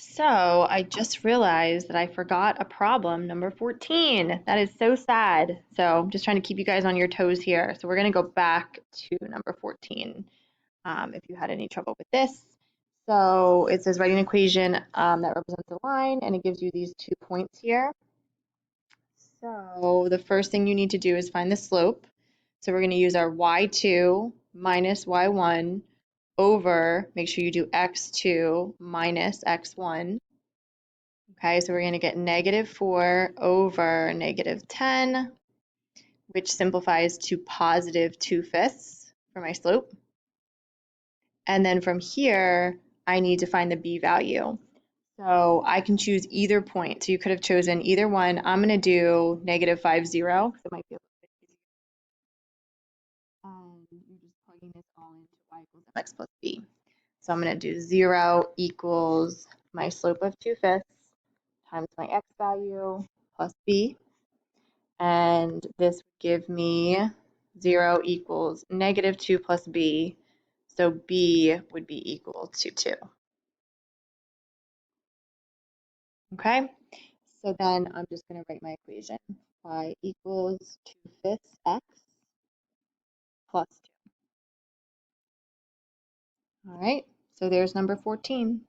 So I just realized that I forgot a problem, number 14. That is so sad. So I'm just trying to keep you guys on your toes here. So we're going to go back to number 14 if you had any trouble with this. So it says write an equation that represents a line, and it gives you these 2 points here. So the first thing you need to do is find the slope. So we're going to use our y2 minus y1 over, make sure you do x2 minus x1. Okay, so we're going to get -4 over -10, which simplifies to +2/5 for my slope. And then from here, I need to find the b value. So I can choose either point. So you could have chosen either one. I'm going to do -5, 0, because it might be a little bit easier. You're just plugging this all into y equals mx plus b. So I'm going to do 0 equals my slope of 2/5 times my x value plus b. And this would give me 0 equals -2 plus b. So b would be equal to 2. Okay, so then I'm just going to write my equation. Y equals 2/5 x plus 2. All right, so there's number 14.